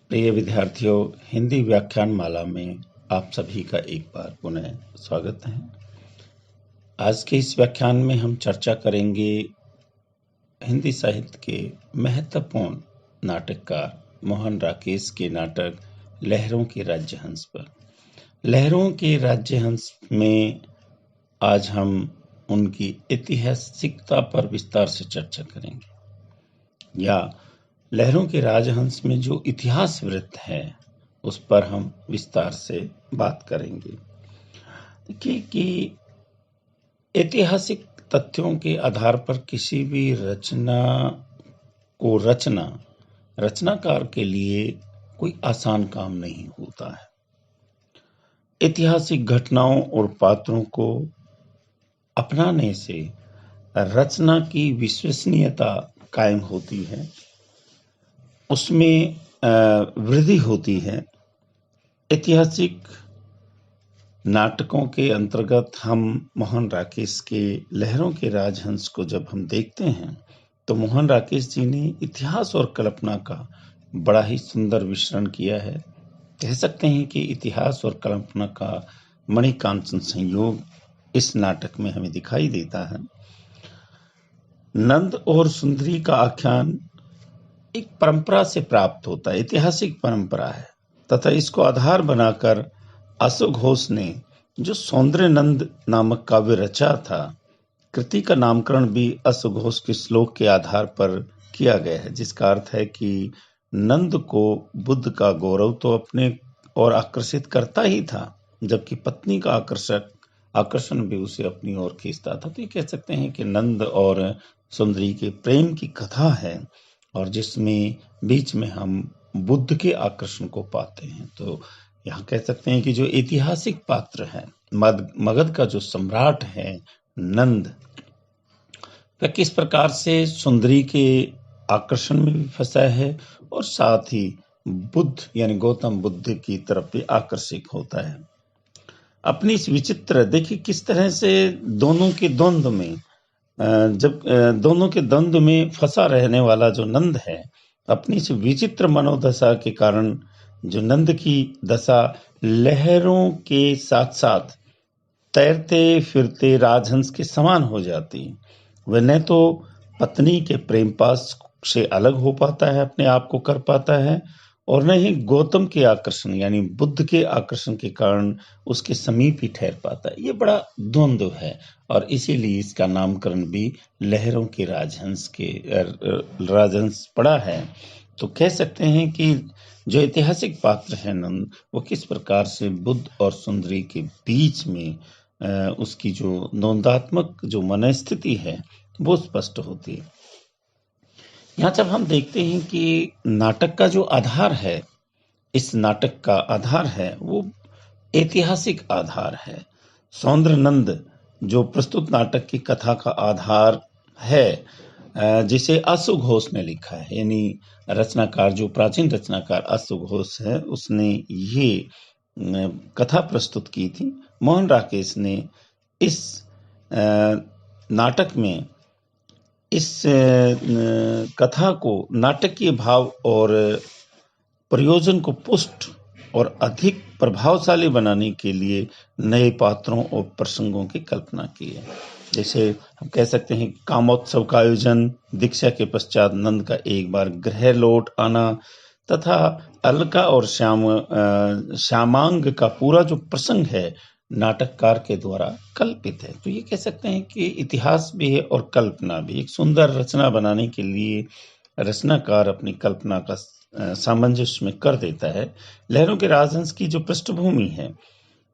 प्रिय विद्यार्थियों, हिंदी व्याख्यान माला में आप सभी का एक बार पुनः स्वागत है। आज के इस व्याख्यान में हम चर्चा करेंगे हिंदी साहित्य के महत्वपूर्ण नाटककार मोहन राकेश के नाटक लहरों के राज्यहंस पर। लहरों के राज्यहंस में आज हम उनकी ऐतिहासिकता पर विस्तार से चर्चा करेंगे, या लहरों के राजहंस में जो इतिहास वृत्त है उस पर हम विस्तार से बात करेंगे। देखिए कि ऐतिहासिक तथ्यों के आधार पर किसी भी रचना को रचनाकार के लिए कोई आसान काम नहीं होता है। ऐतिहासिक घटनाओं और पात्रों को अपनाने से रचना की विश्वसनीयता कायम होती है, उसमें वृद्धि होती है। ऐतिहासिक नाटकों के अंतर्गत हम मोहन राकेश के लहरों के राजहंस को जब हम देखते हैं तो मोहन राकेश जी ने इतिहास और कल्पना का बड़ा ही सुंदर मिश्रण किया है। कह सकते हैं कि इतिहास और कल्पना का मणिकांचन संयोग इस नाटक में हमें दिखाई देता है। नंद और सुंदरी का आख्यान एक परंपरा से प्राप्त होता है, ऐतिहासिक परंपरा है, तथा इसको आधार बनाकर अशोक घोष ने जो सौंदर्य नंद नामक काव्य रचा था, कृति का नामकरण भी अशोक घोष के श्लोक के आधार पर किया गया है, जिसका अर्थ है कि नंद को बुद्ध का गौरव तो अपने और आकर्षित करता ही था, जबकि पत्नी का आकर्षण भी उसे अपनी ओर खींचता था। तो ये कह सकते हैं कि नंद और सुंदरी के प्रेम की कथा है, और जिसमें बीच में हम बुद्ध के आकर्षण को पाते हैं। तो यहाँ कह सकते हैं कि जो ऐतिहासिक पात्र है, मगध का जो सम्राट है नंद, वह किस प्रकार से सुंदरी के आकर्षण में भी फंसा है और साथ ही बुद्ध यानी गौतम बुद्ध की तरफ भी आकर्षित होता है। अपनी इस विचित्र, देखिए किस तरह से दोनों के द्वंद्व में, जब दोनों के द्वंद्व में फंसा रहने वाला जो नंद है, अपनी इस विचित्र मनोदशा के कारण जो नंद की दशा लहरों के साथ साथ तैरते फिरते राजहंस के समान हो जाती। वह न तो पत्नी के प्रेम पास से अलग हो पाता है, अपने आप को कर पाता है, और न ही गौतम के आकर्षण यानी बुद्ध के आकर्षण के कारण उसके समीप ही ठहर पाता है। ये बड़ा द्वंद्व है, और इसीलिए इसका नामकरण भी लहरों के राजहंस पड़ा है। तो कह सकते हैं कि जो ऐतिहासिक पात्र है नंद, वो किस प्रकार से बुद्ध और सुंदरी के बीच में उसकी जो द्वंद्वात्मक जो मनस्थिति है वो स्पष्ट होती है। यहाँ जब हम देखते हैं कि नाटक का जो आधार है, इस नाटक का आधार है वो ऐतिहासिक आधार है। सौंदर्य नंद जो प्रस्तुत नाटक की कथा का आधार है, जिसे अशोक घोष ने लिखा है, यानी रचनाकार जो प्राचीन रचनाकार अशोक घोष है, उसने ये कथा प्रस्तुत की थी। मोहन राकेश ने इस नाटक में इस कथा को नाटकीय भाव और प्रयोजन को पुष्ट और अधिक प्रभावशाली बनाने के लिए नए पात्रों और प्रसंगों की कल्पना की है। जैसे हम कह सकते हैं कामोत्सव का आयोजन, दीक्षा के पश्चात नंद का एक बार गृह लौट आना, तथा अलका और श्यामांग का पूरा जो प्रसंग है नाटककार के द्वारा कल्पित है। तो ये कह सकते हैं कि इतिहास भी है और कल्पना भी। एक सुंदर रचना बनाने के लिए रचनाकार अपनी कल्पना का सामंजस्य में कर देता है। लहरों के राजहंस की जो पृष्ठभूमि है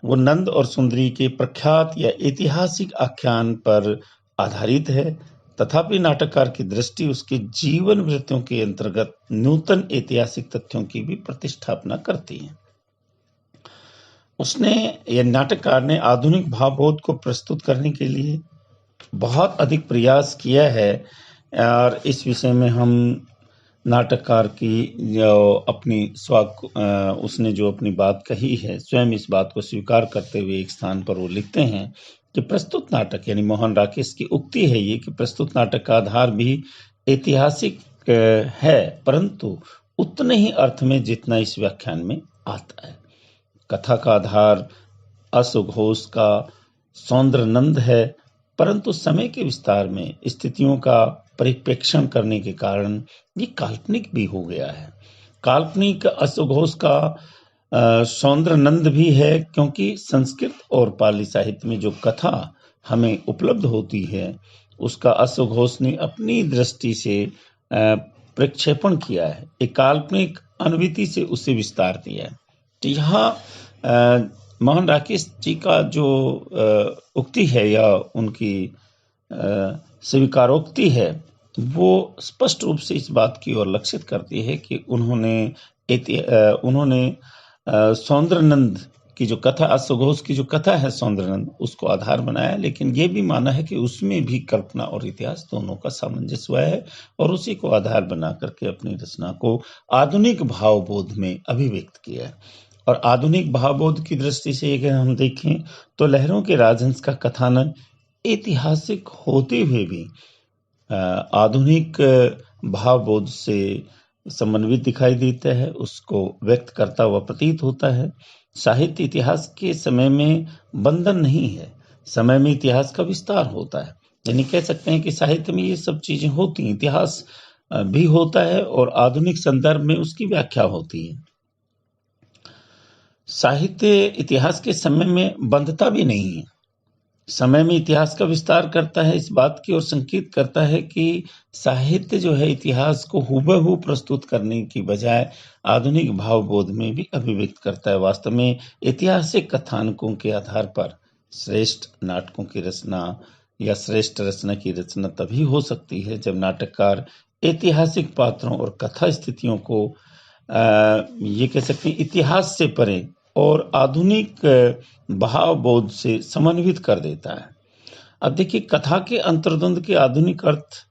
वो नंद और सुंदरी के प्रख्यात या ऐतिहासिक आख्यान पर आधारित है, तथापि नाटककार की दृष्टि उसके जीवन वृत्तियों के अंतर्गत नूतन ऐतिहासिक तथ्यों की भी प्रतिष्ठापना करती है। उसने या नाटककार ने आधुनिक भावबोध को प्रस्तुत करने के लिए बहुत अधिक प्रयास किया है, और इस विषय में हम नाटककार की जो अपनी उसने जो अपनी बात कही है, स्वयं इस बात को स्वीकार करते हुए एक स्थान पर वो लिखते हैं कि प्रस्तुत नाटक, यानी मोहन राकेश की उक्ति है ये कि प्रस्तुत नाटक का आधार भी ऐतिहासिक है, परंतु उतने ही अर्थ में जितना इस व्याख्यान में आता है। कथा का आधार असुघोष का सौंदर्यनंद है, परंतु समय के विस्तार में स्थितियों का परिप्रेक्षण करने के कारण ये काल्पनिक भी हो गया है। काल्पनिक असुघोष का सौंदर्यनंद भी है, क्योंकि संस्कृत और पाली साहित्य में जो कथा हमें उपलब्ध होती है उसका असुघोष ने अपनी दृष्टि से प्रक्षेपण किया है, एक काल्पनिक अनुभूति से उसे विस्तार दिया है। तो यहाँ मोहन राकेश जी का जो उक्ति है या उनकी स्वीकारोक्ति है वो स्पष्ट रूप से इस बात की ओर लक्षित करती है कि उन्होंने सौंदर्यनंद की जो कथा, असुघोष की जो कथा है सौंदर्यनंद, उसको आधार बनाया, लेकिन ये भी माना है कि उसमें भी कल्पना और इतिहास दोनों का सामंजस्य हुआ है और उसी को आधार बना करके अपनी रचना को आधुनिक भावबोध में अभिव्यक्त किया है। और आधुनिक भावबोध की दृष्टि से अगर हम देखें तो लहरों के राजहंस का कथानक ऐतिहासिक होते हुए भी आधुनिक भावबोध से समन्वित दिखाई देता है, उसको व्यक्त करता हुआ प्रतीत होता है। साहित्य इतिहास के समय में बंधन नहीं है, समय में इतिहास का विस्तार होता है। यानी कह सकते हैं कि साहित्य में ये सब चीजें होती हैं, इतिहास भी होता है और आधुनिक संदर्भ में उसकी व्याख्या होती है। साहित्य इतिहास के समय में बंधता भी नहीं है, समय में इतिहास का विस्तार करता है, इस बात की ओर संकेत करता है कि साहित्य जो है इतिहास को हूबहू प्रस्तुत करने की बजाय आधुनिक भावबोध में भी अभिव्यक्त करता है। वास्तव में ऐतिहासिक कथानकों के आधार पर श्रेष्ठ नाटकों की रचना या श्रेष्ठ रचना की रचना तभी हो सकती है जब नाटककार ऐतिहासिक पात्रों और कथा स्थितियों को ये कह सकते हैं इतिहास से परे और आधुनिक भावबोध से समन्वित कर देता है। अब देखिए, कथा के अंतर्द्वंद के आधुनिक अर्थ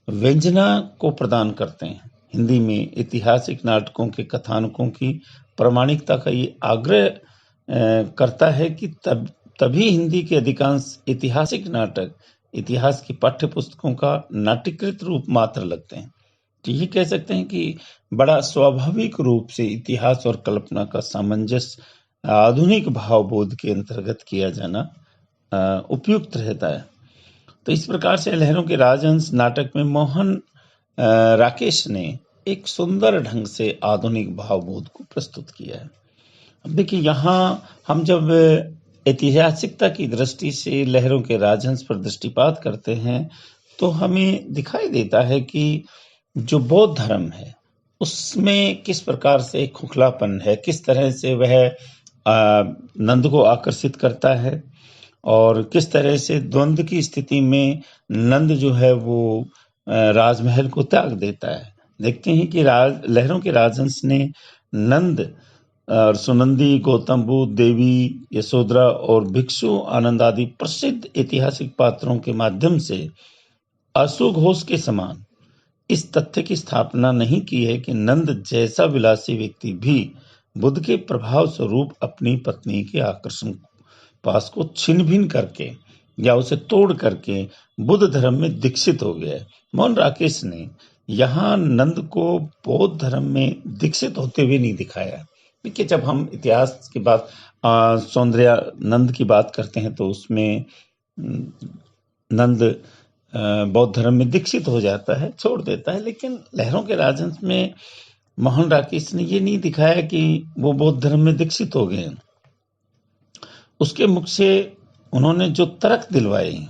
व्यंजना को प्रदान करते हैं। हिंदी में ऐतिहासिक नाटकों के कथानकों की प्रामाणिकता का ये आग्रह करता है कि तभी हिंदी के अधिकांश ऐतिहासिक नाटक इतिहास की पाठ्य पुस्तकों का नाट्यकृत रूप मात्र लगते हैं। तो ये कह सकते हैं कि बड़ा स्वाभाविक रूप से इतिहास और कल्पना का सामंजस्य आधुनिक भावबोध के अंतर्गत किया जाना उपयुक्त रहता है। तो इस प्रकार से लहरों के राजहंस नाटक में मोहन राकेश ने एक सुंदर ढंग से आधुनिक भावबोध को प्रस्तुत किया है। अब देखिए, यहाँ हम जब ऐतिहासिकता की दृष्टि से लहरों के राजहंस पर दृष्टिपात करते हैं तो हमें दिखाई देता है कि जो बौद्ध धर्म है उसमें किस प्रकार से खोखलापन है, किस तरह से वह नंद को आकर्षित करता है और किस तरह से द्वंद्व की स्थिति में नंद जो है वो राजमहल को त्याग देता है। देखते हैं कि लहरों के राजहंस ने नंद और सुनंदी, गौतम बुद्ध, देवी यशोधरा और भिक्षु आनंद आदि प्रसिद्ध ऐतिहासिक पात्रों के माध्यम से असुघोष के समान इस तथ्य की स्थापना नहीं की है कि नंद जैसा विलासी व्यक्ति भी बुद्ध के प्रभाव स्वरूप अपनी पत्नी के आकर्षण पास को छिन्न भिन्न करके या उसे तोड़ करके बुद्ध धर्म में दीक्षित हो गया है। मोहन राकेश ने यहाँ नंद को बौद्ध धर्म में दीक्षित होते हुए नहीं दिखाया। देखिए, जब हम इतिहास की बात सौंदर्यानंद की बात करते हैं तो उसमें नंद बौद्ध धर्म में दीक्षित हो जाता है, छोड़ देता है, लेकिन लहरों के राजहंस में मोहन राकेश ने ये नहीं दिखाया कि वो बौद्ध धर्म में दीक्षित हो गए। उसके मुख से उन्होंने जो तर्क दिलवाए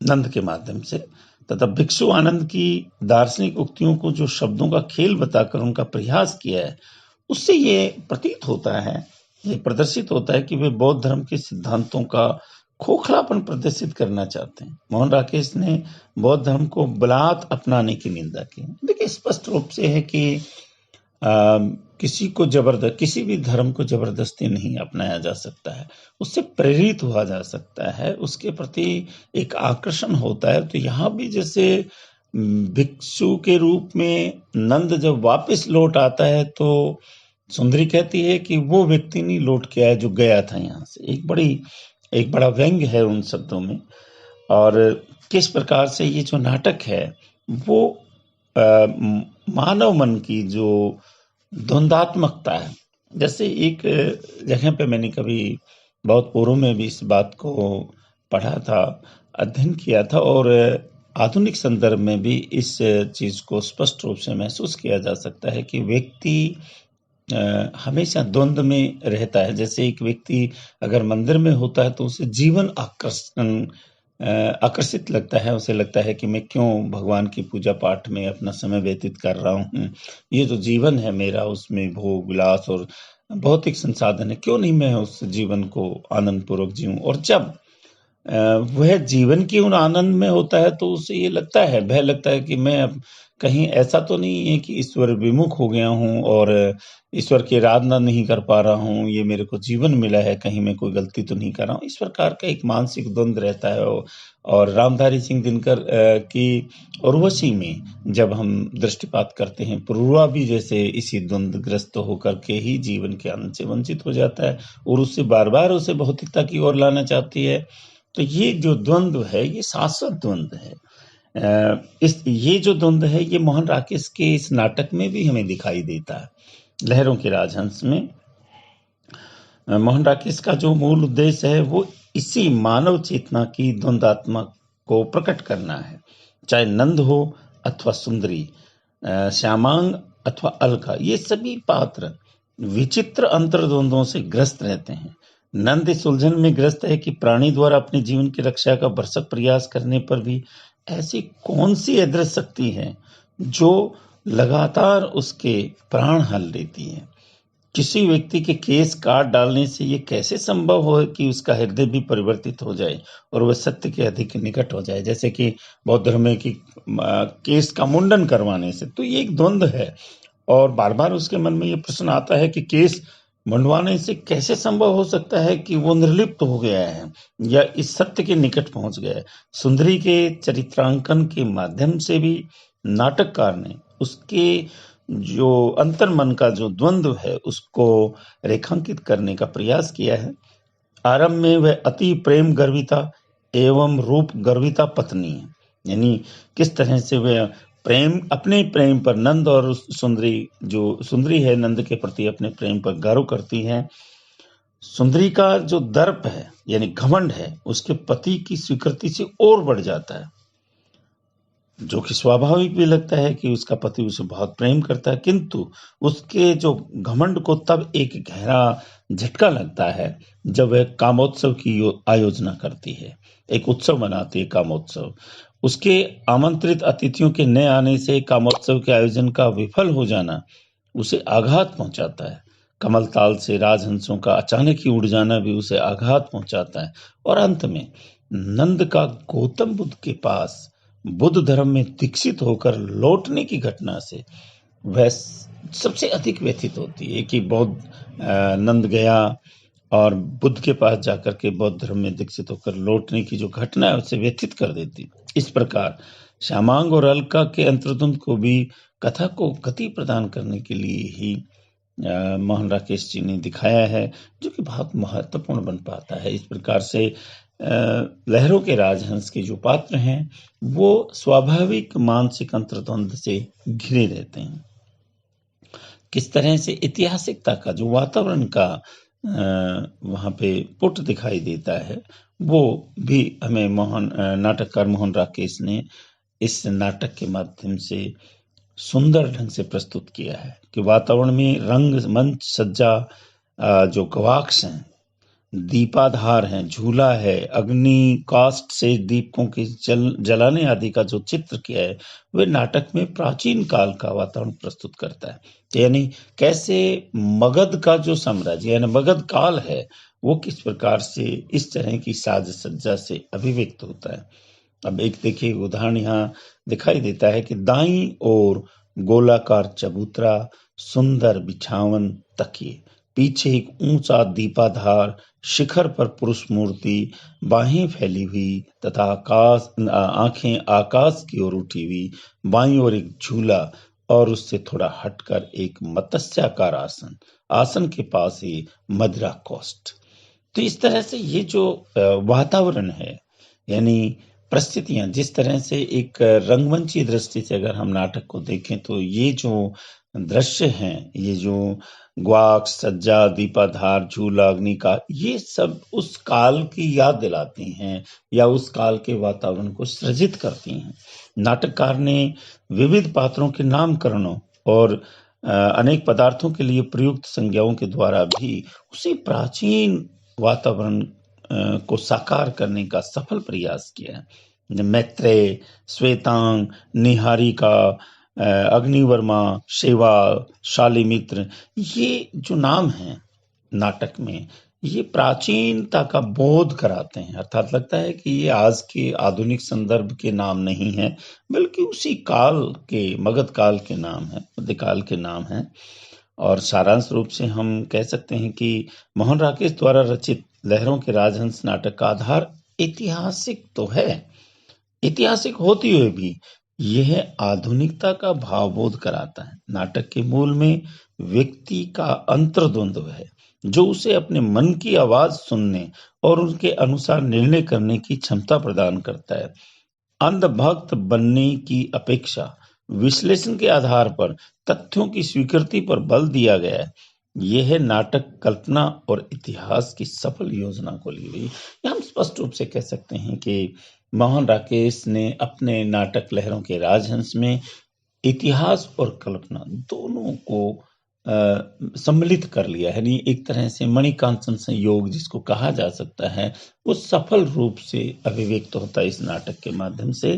नंद के माध्यम से तथा भिक्षु आनंद की दार्शनिक उक्तियों को जो शब्दों का खेल बताकर उनका प्रयास किया है, उससे ये प्रतीत होता है, ये प्रदर्शित होता है कि वे बौद्ध धर्म के सिद्धांतों का खोखलापन प्रदर्शित करना चाहते हैं। मोहन राकेश ने बौद्ध धर्म को बलात् अपनाने की निंदा की। देखिए, स्पष्ट रूप से है कि किसी भी धर्म को जबरदस्ती नहीं अपनाया जा सकता है, उससे प्रेरित हुआ जा सकता है, उसके प्रति एक आकर्षण होता है। तो यहाँ भी जैसे भिक्षु के रूप में नंद जब वापस लौट आता है तो सुंदरी कहती है कि वो व्यक्ति नहीं लौट के आया जो गया था यहाँ से। एक बड़ा व्यंग्य है उन शब्दों में। और किस प्रकार से ये जो नाटक है वो मानव मन की जो द्वंद्वात्मकता है। जैसे एक जगह पे मैंने कभी बहुत पूर्व में भी इस बात को पढ़ा था, अध्ययन किया था, और आधुनिक संदर्भ में भी इस चीज को स्पष्ट रूप से महसूस किया जा सकता है कि व्यक्ति हमेशा द्वंद में रहता है। जैसे एक व्यक्ति अगर मंदिर में होता है तो उसे जीवन आकर्षित लगता है, उसे लगता है कि मैं क्यों भगवान की पूजा पाठ में अपना समय व्यतीत कर रहा हूँ, ये जो जीवन है मेरा उसमें भोग विलास और भौतिक संसाधन है, क्यों नहीं मैं उस जीवन को आनंद पूर्वक जीऊं। और जब वह जीवन की उन आनंद में होता है तो उसे ये लगता है, भय लगता है कि मैं अब कहीं ऐसा तो नहीं है कि ईश्वर विमुख हो गया हूँ और ईश्वर की आराधना नहीं कर पा रहा हूँ, ये मेरे को जीवन मिला है, कहीं मैं कोई गलती तो नहीं कर रहा हूँ। इस प्रकार का एक मानसिक द्वंद रहता है। और रामधारी सिंह दिनकर की उर्वशी में जब हम दृष्टिपात करते हैं, पुरुरवा भी जैसे इसी द्वंद्वग्रस्त होकर के ही जीवन के आनंद से वंचित हो जाता है और उससे बार बार उसे भौतिकता की ओर लाना चाहती है। तो ये जो द्वंद्व है ये शाश्वत द्वंद्व है। इस ये जो द्वंद्व है ये मोहन राकेश के इस नाटक में भी हमें दिखाई देता है। लहरों के राजहंस में मोहन राकेश का जो मूल उद्देश्य है वो इसी मानव चेतना की द्वंद्वात्मक को प्रकट करना है। चाहे नंद हो अथवा सुंदरी, श्यामांग अथवा अलका, ये सभी पात्र विचित्र अंतर्द्वंद्वों से ग्रस्त रहते हैं। नंद इस उलझन में ग्रस्त है कि प्राणी द्वारा अपने जीवन की रक्षा का भरसक प्रयास करने पर भी ऐसी कौन सी अदृश्य शक्ति है जो लगातार उसके प्राण हल लेती है। किसी व्यक्ति के केस काट डालने से ये कैसे संभव हो कि उसका हृदय भी परिवर्तित हो जाए और वह सत्य के अधिक निकट हो जाए। जैसे कि बौद्ध धर्म में कि केस का मुंडन करवाने से, तो ये एक द्वंद्व है। और बार बार उसके मन में ये प्रश्न आता है कि केस मंडवाने से कैसे संभव हो सकता है कि वो निर्लिप्त हो गया है या इस सत्य के निकट पहुंच गया है। सुंदरी के चरित्रांकन के माध्यम से भी नाटककार ने उसके जो अंतर्मन का जो द्वंद्व है उसको रेखांकित करने का प्रयास किया है। आरंभ में वह अति प्रेम गर्विता एवं रूप गर्विता पत्नी है, यानी किस तरह से वह प्रेम, अपने प्रेम पर, नंद और उस सुंदरी, जो सुंदरी है नंद के प्रति अपने प्रेम पर गर्व करती है। सुंदरी का जो दर्प है यानी घमंड है उसके पति की स्वीकृति से और बढ़ जाता है, जो कि स्वाभाविक भी लगता है कि उसका पति उसे बहुत प्रेम करता है, किंतु उसके जो घमंड को तब एक गहरा झटका लगता है जब वह कामोत्सव की आयोजना करती है, एक उत्सव मनाती है कामोत्सव। उसके आमंत्रित अतिथियों के न आने से कामोत्सव के आयोजन का विफल हो जाना उसे आघात पहुंचाता है। कमल ताल से राजहंसों का अचानक ही उड़ जाना भी उसे आघात पहुंचाता है। और अंत में नंद का गौतम बुद्ध के पास बुद्ध धर्म में दीक्षित होकर लौटने की घटना से वह सबसे अधिक व्यथित होती है कि बौद्ध नंद गया और बुद्ध के पास जाकर के बौद्ध धर्म में दीक्षित होकर लौटने की जो घटना है उसे व्यथित कर देती। इस प्रकार श्यामांग और अलका के अंतर्द्वंद को भी कथा को गति प्रदान करने के लिए ही मोहन राकेश जी ने दिखाया है, जो कि बहुत महत्वपूर्ण बन पाता है। इस प्रकार से लहरों के राजहंस के जो पात्र हैं वो स्वाभाविक मानसिक अंतर्द्वंद से घिरे रहते हैं। किस तरह से ऐतिहासिकता का जो वातावरण का वहां पे पुट दिखाई देता है वो भी हमें नाटककार मोहन राकेश ने इस नाटक के माध्यम से सुंदर ढंग से प्रस्तुत किया है कि वातावरण में रंग, मंच, सज्जा, जो गवाक्ष हैं, दीपाधार हैं, झूला है, अग्नि काष्ठ से दीपकों के जलाने आदि का जो चित्र किया है वह नाटक में प्राचीन काल का वातावरण प्रस्तुत करता है। यानी कैसे मगध का जो साम्राज्य यानी मगध काल है वो किस प्रकार से इस तरह की साज सज्जा से अभिव्यक्त होता है। अब एक देखिए उदाहरण यहाँ दिखाई देता है कि दाईं ओर गोलाकार चबूतरा, सुंदर बिछावन तकिए, पीछे एक ऊंचा दीपाधार, शिखर पर पुरुष मूर्ति, बाहें फैली हुई तथा आंखें आकाश की ओर उठी हुई, बाईं ओर एक झूला और उससे थोड़ा हटकर एक मत्स्याकार आसन, आसन के पास ही मदिरा कोष्ठ। तो इस तरह से ये जो वातावरण है यानी परिस्थितियां, जिस तरह से एक रंगमंची दृष्टि से अगर हम नाटक को देखें तो ये जो दृश्य हैं, ये जो ग्वाक, सज्जा, दीपाधार, झूला, अग्नि का, ये सब उस काल की याद दिलाती हैं या उस काल के वातावरण को सृजित करती हैं। नाटककार ने विविध पात्रों के नामकरणों और अनेक पदार्थों के लिए प्रयुक्त संज्ञाओं के द्वारा भी उसी प्राचीन वातावरण को साकार करने का सफल प्रयास किया है। मैत्रेय, श्वेतांग, निहारिका, अग्निवर्मा, शेवा, शालिमित्र, ये जो नाम हैं नाटक में, ये प्राचीनता का बोध कराते हैं। अर्थात लगता है कि ये आज के आधुनिक संदर्भ के नाम नहीं है, बल्कि उसी काल के, मगध काल के नाम है, मध्यकाल के नाम है। और सारांश रूप से हम कह सकते हैं कि मोहन राकेश द्वारा रचित लहरों के राजहंस नाटक का आधार ऐतिहासिक तो है, ऐतिहासिक होते हुए भी यह आधुनिकता का भावबोध कराता है। नाटक के मूल में व्यक्ति का अंतर्द्वंद्व है, जो उसे अपने मन की आवाज सुनने और उनके अनुसार निर्णय करने की क्षमता प्रदान करता है। अंधभक्त बनने की अपेक्षा विश्लेषण के आधार पर तथ्यों की स्वीकृति पर बल दिया गया है। यह नाटक कल्पना और इतिहास की सफल योजना को ली हुई। हम स्पष्ट रूप से कह सकते हैं कि मोहन राकेश ने अपने नाटक लहरों के राजहंस में इतिहास और कल्पना दोनों को सम्मिलित कर लिया है। यानी एक तरह से मणिकांचन संयोग जिसको कहा जा सकता है, वो सफल रूप से अभिव्यक्त होता है इस नाटक के माध्यम से।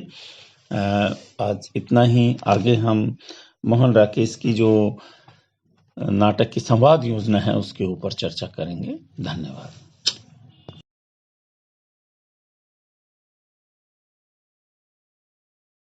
आज इतना ही। आगे हम मोहन राकेश की जो नाटक की संवाद योजना है उसके ऊपर चर्चा करेंगे। धन्यवाद।